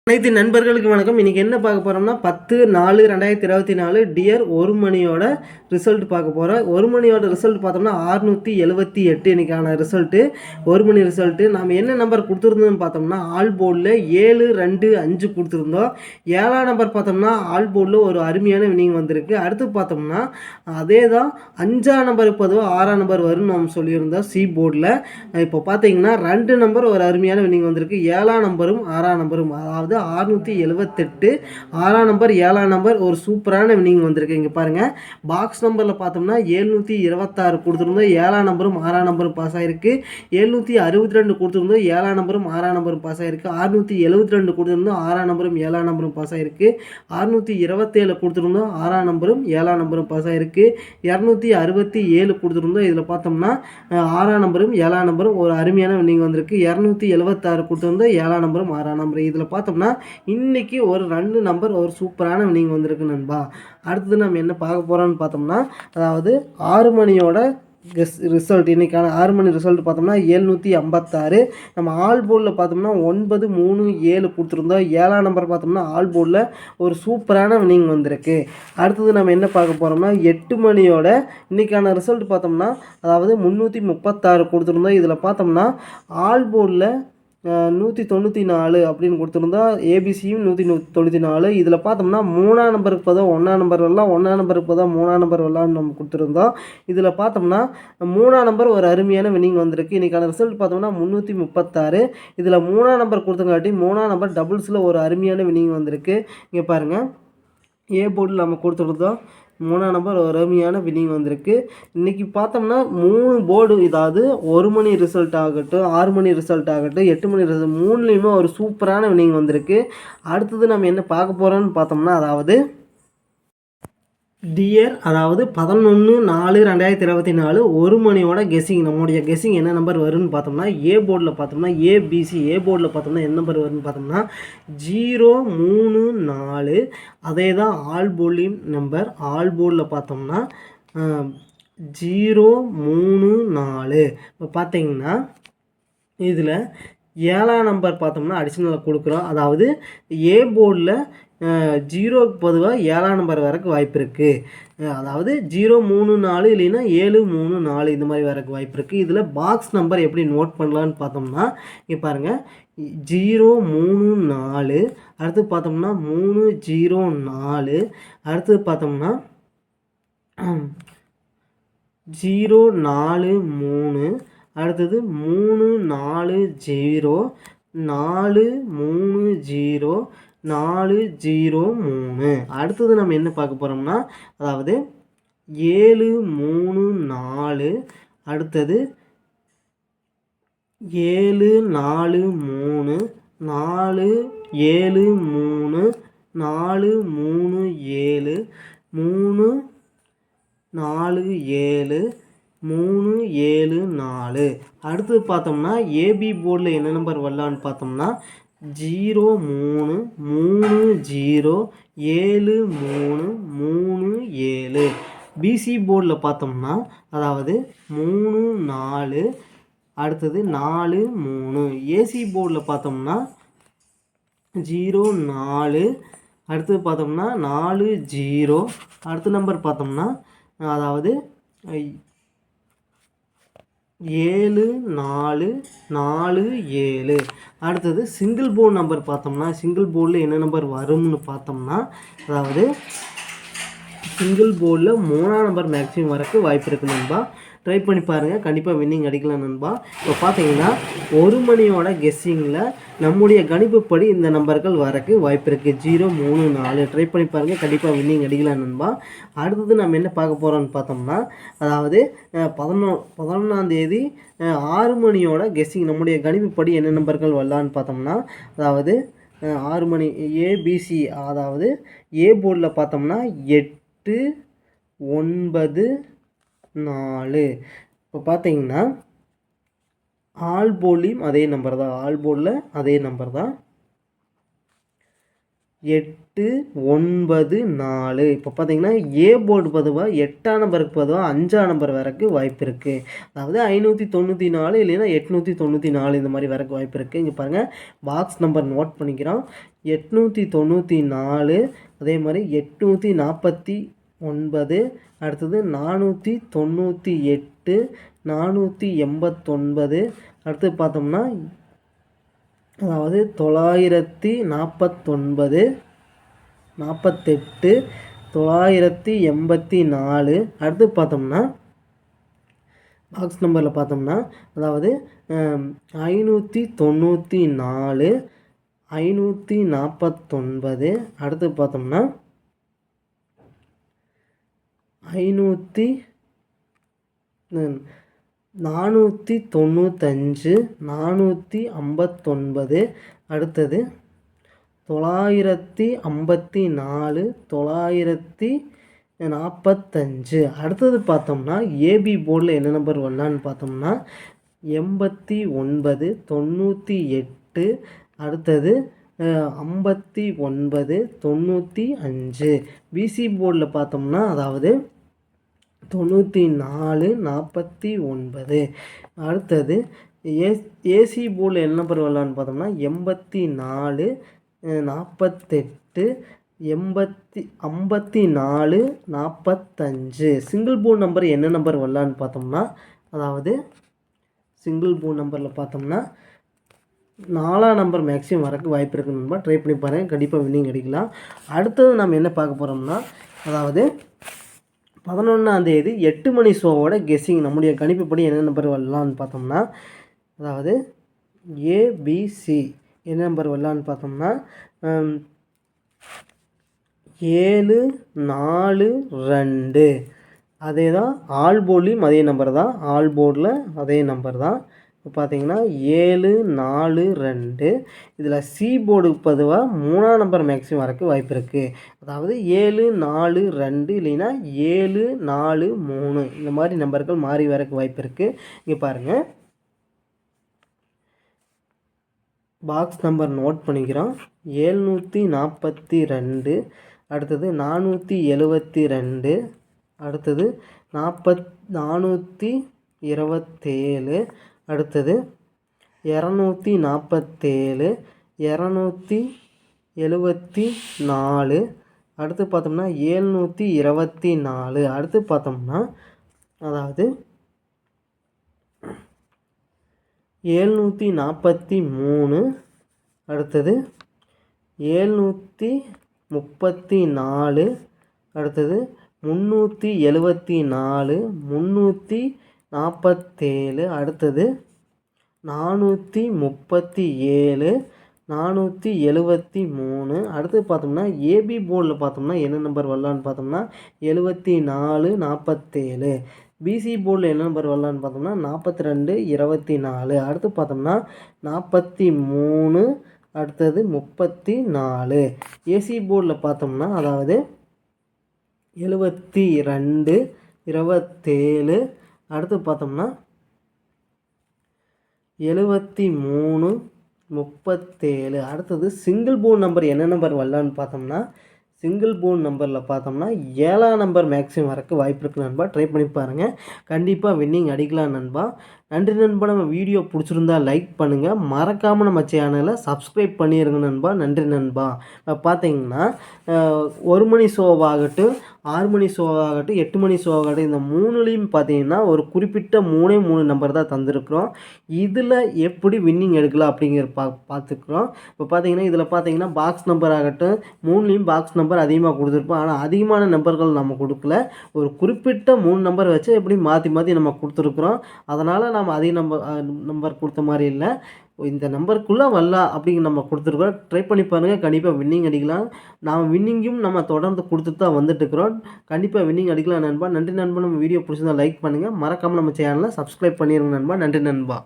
அனைத்து நண்பர்களுக்கு வணக்கம். இன்றைக்கி என்ன பார்க்க போகிறோம்னா 10/4/2024 டியர் ஒரு மணியோட ரிசல்ட் பார்க்க போகிறோம். ஒரு மணியோட ரிசல்ட் பார்த்தோம்னா 678 இன்றைக்கான ரிசல்ட்டு ஒரு மணி ரிசல்ட்டு. நம்ம என்ன நம்பர் கொடுத்துருந்தோம்னு பார்த்தோம்னா ஆல் போர்டில் 7, 2, 5 கொடுத்துருந்தோம். 7ஆம் நம்பர் பார்த்தோம்னா ஆல் போர்டில் ஒரு அருமையான வினிங் வந்திருக்கு. அடுத்து பார்த்தோம்னா அதே தான் 5ஆம் நம்பர் பொதுவாக 6ஆம் நம்பர் வரும்னு நம்ம சொல்லியிருந்தோம் சி போர்டில். இப்போ பார்த்தீங்கன்னா 2 நம்பர் ஒரு அருமையான வினிங் வந்திருக்கு. 7ஆம் நம்பரும் 6ஆம் நம்பரும், அதாவது 678 6ஆம் நம்பர் 7ஆம் நம்பர் ஒரு சூப்பரான வினிங் வந்திருக்கு. இங்கே பாருங்கள், பாக்ஸ் நம்பரில் பார்த்தோம்னா 726 கொடுத்துருந்தோம். 7ஆம் நம்பரும் 6ஆம் நம்பரும் பாஸ் ஆகிருக்கு. 762 கொடுத்துருந்தோம். 7ஆம் நம்பரும் 6ஆம் நம்பரும் பாஸ் ஆகிருக்கு. 672 கொடுத்துருந்தோம். 6ஆம் நம்பரும் 7ஆம் நம்பரும் பாஸ் ஆகிருக்கு. 627 கொடுத்துருந்தோம். 6ஆம் நம்பரும் 7ஆம் நம்பரும் பாஸ் ஆகிருக்கு. 267 கொடுத்துருந்தோம். இதில் பார்த்தோம்னா 6ஆம் நம்பரும் 7ஆம் நம்பரும் ஒரு அருமையான வினிங் வந்திருக்கு. 276 கொடுத்துருந்தோம். 7ஆம் நம்பரும் 6ஆம் நம்பர். இதில் பார்த்தோம்னா இன்னைக்கு ஒரு 2 நம்பர் ஒரு சூப்பரான வினிங் வந்திருக்கு நண்பா. அடுத்தது நம்ம என்ன பார்க்க போகிறோம்னு பார்த்தோம்னா, அதாவது 6 மணியோட ரிசல்ட். இன்றைக்கான 6 மணி ரிசல்ட் பார்த்தோம்னா 756. நம்ம ஆல் போர்டில் பார்த்தோம்னா 9, 3, 7 கொடுத்துருந்தோம். 7ஆம் நம்பர் பார்த்தோம்னா ஆல் போர்டில் ஒரு சூப்பரான வினிங் வந்திருக்கு. அடுத்தது நம்ம என்ன பார்க்க போகிறோம்னா 8 மணியோட இன்றைக்கான ரிசல்ட் பார்த்தோம்னா, அதாவது 336 கொடுத்துருந்தோம். இதில் பார்த்தோம்னா ஆல் போர்டில் 194 அப்படின்னு கொடுத்துருந்தா, ஏபிசியும் 194. இதில் பார்த்தோம்னா 3ஆம் நம்பருக்கு பதிலாக 1ஆம் நம்பர் வரலாம், 1ஆம் நம்பருக்கு பதிலாக 3ஆம் நம்பர் வரலாம்னு நம்ம கொடுத்துருந்தோம். இதில் பார்த்தோம்னா 3ஆம் நம்பர் ஒரு அருமையான வினிங் வந்திருக்கு. இன்றைக்கான ரிசல்ட் பார்த்தோம்னா 336. இதில் 3ஆம் நம்பர் கொடுத்தங்காட்டி 3ஆம் நம்பர் டபுள்ஸில் ஒரு அருமையான வினிங் வந்திருக்கு. இங்கே பாருங்கள், ஏ போர்டில் நம்ம கொடுத்துருந்தோம். 3ஆம் நம்பர் ஒரு அருமையான வினிங் வந்திருக்கு. இன்றைக்கி பார்த்தோம்னா 3 போர்டு, இதாவது 1 மணி ரிசல்ட் ஆகட்டும், 6 மணி ரிசல்ட் ஆகட்டும், 8 மணி ரிசல்ட், 3லேயுமே ஒரு சூப்பரான வினிங் வந்திருக்கு. அடுத்தது நம்ம என்ன பார்க்க போகிறோம்னு பார்த்தோம்னா, அதாவது டியர், அதாவது 11/4/2024 ஒரு மணியோட கெஸ்ஸிங். நம்மளுடைய கெஸ்ஸிங் என்ன நம்பர் வரும்னு பார்த்தோம்னா, ஏ போர்டில் பார்த்தோம்னா ஏபிசி, ஏ போர்டில் பார்த்தோம்னா என்ன நம்பர் வரும்னு பார்த்தோம்னா 034. அதே தான் ஆல் போர்ட்லேயும் நம்பர். ஆல் போர்டில் பார்த்தோம்னா 034. இப்போ பார்த்தீங்கன்னா இதில் 7ஆம் நம்பர் பார்த்தோம்னா அடிஷ்னலாக கொடுக்குறோம். அதாவது ஏ போர்டில் 0க்கு பொதுவாக 7ஆம் நம்பர் வரக்கு வாய்ப்பு இருக்குது. அதாவது 034 இல்லைன்னா 734 இந்த மாதிரி வரக்கு வாய்ப்பு இருக்குது. இதில் பாக்ஸ் நம்பர் எப்படி நோட் பண்ணலான்னு பார்த்தோம்னா, இங்கே பாருங்கள், 034, அடுத்து பார்த்தோம்னா 304, அடுத்தது பார்த்தோம்னா 043, அடுத்தது 340, 430, 403. அடுத்தது நம்ம என்ன பார்க்க போகிறோம்னா, அதாவது 734, அடுத்தது 743, 473, 437, 347, 374. அடுத்தது பார்த்தோம்னா ஏபி போர்டில் என்ன நம்பர் வரலான்னு பார்த்தோம்னா 03307337. பிசி போர்டில் பார்த்தோம்னா, அதாவது 34, அடுத்தது 43. ஏசி போர்டில் பார்த்தோம்னா 04, அடுத்தது பார்த்தோம்னா 40. அடுத்த நம்பர் பார்த்தோம்னா, அதாவது 7447. அடுத்தது சிங்கிள் போர்டு நம்பர் பார்த்தோம்னா, சிங்கிள் போர்டில் என்ன நம்பர் வரும்னு பார்த்தோம்னா, அதாவது சிங்கிள் போர்டில் 3ஆம் நம்பர் மேக்ஸிமம் வரக்கு வாய்ப்பு இருக்குது நண்பா. ட்ரை பண்ணி பாருங்கள், கண்டிப்பாக வின்னிங் அடிக்கலாம் நண்பா. இப்போ பார்த்தீங்கன்னா ஒரு மணியோட கெஸ்ஸிங்கில் நம்முடைய கணிப்புப்படி இந்த நம்பர்கள் வரக்கு வாய்ப்பு இருக்குது. 034. ட்ரை பண்ணி பாருங்கள், கண்டிப்பாக வின்னிங் அடிக்கலாம் நண்பா. அடுத்தது நம்ம என்ன பார்க்க போகிறோம்னு பார்த்தோம்னா, அதாவது 11ஆம் தேதி 6 மணியோட கெஸ்ஸிங். நம்முடைய கணிப்புப்படி என்ன நம்பர்கள் வரலான்னு பார்த்தோம்னா, அதாவது 6 மணி ஏபிசி, அதாவது ஏ போர்டில் பார்த்தோம்னா 8, 9, 4. இப்போ பார்த்தீங்கன்னா ஆல் போர்ட்லேயும் அதே நம்பர் தான். ஆல் போர்டில் அதே நம்பர் தான். 8 9 4. இப்போ பார்த்தீங்கன்னா ஏ போர்டு பொதுவாக 8ஆம் நம்பருக்கு பொதுவாக 5ஆம் நம்பர் வரைக்கும் வாய்ப்பு இருக்குது. அதாவது 594 இல்லைன்னா 894 இந்த மாதிரி வரைக்கும் வாய்ப்பு இருக்குது. இங்கே பாருங்கள் பாக்ஸ் நம்பர் நோட் பண்ணிக்கிறோம். 894, அதே மாதிரி 849, அடுத்தது 498, 489, அடுத்து பார்த்தோம்னா அதாவது 949, 48, 984. அடுத்து பார்த்தோம்னா பாக்ஸ் நம்பரில் பார்த்தோம்னா அதாவது 594, 549, அடுத்து பார்த்தோம்னா 495, 459, அடுத்தது 954, 945. அடுத்தது பார்த்தோம்னா ஏபி போர்டில் என்ன நம்பர் வரலான்னு பார்த்தோம்னா 89, 98, அடுத்தது 59, 95. பிசி போர்டில் பார்த்தோம்னா அதாவது 94, 49. அடுத்தது ஏசி போர்டில் என்ன நம்பர் வரலான்னு பார்த்தோம்னா 84, 48, 54, 45. சிங்கிள் போர்டு நம்பர் என்ன நம்பர் வரலான்னு பார்த்தோம்னா அதாவது சிங்கிள் போர்டு நம்பரில் பார்த்தோம்னா 4ஆம் நம்பர் மேக்ஸிமம் வரக்கு வாய்ப்பு இருக்குது நண்பா. ட்ரை பண்ணி பாருங்கள், கண்டிப்பாக வின்னிங் அடிக்கலாம். அடுத்தது நம்ம என்ன பார்க்க போகிறோம்னா அதாவது 11ஆம் தேதி 8 மணி ஷோவோட கெஸ்ஸிங் நம்முடைய கணிப்புப்படி என்ன நம்பர் வரலான்னு பார்த்தோம்னா அதாவது ஏபிசி என்ன நம்பர் வரலான்னு பார்த்தோம்னா 7 4 2. அதே தான் ஆல் போர்ட்லேயும் அதே நம்பர் தான், ஆல் போர்டில் அதே நம்பர் தான். இப்போ பார்த்தீங்கன்னா 7 4 2. இதில் சி போர்டுக்கு பொதுவாக 3ஆம் நம்பர் மேக்ஸிமம் வரக்கு வாய்ப்பு இருக்குது. அதாவது 7 4 2 இல்லைன்னா 7 4 3 இந்த மாதிரி நம்பர்கள் மாறி வரக்கு வாய்ப்பு இருக்குது. இங்கே பாருங்கள் பாக்ஸ் நம்பர் நோட் பண்ணிக்கிறோம். 742, அடுத்தது 472, அடுத்தது 427, அடுத்தது 247, 274, அடுத்து பார்த்தோம்னா 724. அடுத்து பார்த்தோம்னா அதாவது 743, அடுத்தது 734, அடுத்தது 374, 347, அடுத்தது 437, 473. அடுத்து பார்த்தோம்னா ஏபி போர்டில் பார்த்தோம்னா என்ன நம்பர் வரலான்னு பார்த்தோம்னா 74 47. பிசி போர்டில் என்ன நம்பர் வரலான்னு பார்த்தோம்னா 42 24. அடுத்து பார்த்தோம்னா 43, அடுத்தது 34. ஏசி போர்டில் பார்த்தோம்னா அதாவது 72 27. அடுத்து பார்த்தோம்னா 73 37. அடுத்தது சிங்கிள் போர்டு நம்பர் என்ன நம்பர் வரலான்னு பார்த்தோம்னா சிங்கிள் போர்டு நம்பரில் பார்த்தோம்னா 7ஆம் நம்பர் மேக்ஸிமம் வரக்கு வாய்ப்பு இருக்குது நண்பா. ட்ரை பண்ணி பாருங்கள், கண்டிப்பாக வின்னிங் அடிக்கலாம் நண்பா. நன்றி நண்பா. நம்ம வீடியோ பிடிச்சிருந்தா லைக் பண்ணுங்கள், மறக்காமல் நம்ம சேனலை சப்ஸ்கிரைப் பண்ணிடுங்க நண்பா. நன்றி நண்பா. இப்போ பார்த்தீங்கன்னா 1 மணி ஷோவாகட்டும், 6 மணி ஷோவாகட்டும், 8 மணி ஷோவாகட்டும், இந்த 3லேயும் பார்த்தீங்கன்னா ஒரு குறிப்பிட்ட 3 நம்பர் தான் தந்திருக்கிறோம். இதில் எப்படி வின்னிங் எடுக்கலாம் அப்படிங்கிற பார்த்துக்கிறோம். இப்போ பார்த்தீங்கன்னா இதில் பார்த்தீங்கன்னா பாக்ஸ் நம்பர் ஆகட்டும், 3லேயும் பாக்ஸ் நம்பர் அதிகமாக கொடுத்துருப்போம். ஆனால் அதிகமான நம்பர்கள் நம்ம கொடுக்கல, ஒரு குறிப்பிட்ட 3 நம்பர் வச்சு எப்படி மாற்றி மாற்றி நம்ம கொடுத்துருக்குறோம். அதனால் நம்ம அதிக நம்பர் கொடுத்த மாதிரி இல்லை, இந்த நம்பருக்குள்ளே வரலாம் அப்படிங்கிற நம்ம கொடுத்துருக்குறோம். ட்ரை பண்ணி பாருங்கள், கண்டிப்பாக வின்னிங் அடிக்கலாம். நாம் வின்னிங்கும் நம்ம தொடர்ந்து கொடுத்துட்டு தான் வந்துட்டுருக்குறோம். கண்டிப்பாக வின்னிங் அடிக்கலாம் நண்பா. நன்றி நண்பா. நம்ம வீடியோ பிடிச்சிருந்தா லைக் பண்ணுங்கள், மறக்காமல் நம்ம சேனலை சப்ஸ்கிரைப் பண்ணிடுங்க நண்பா. நன்றி நண்பா.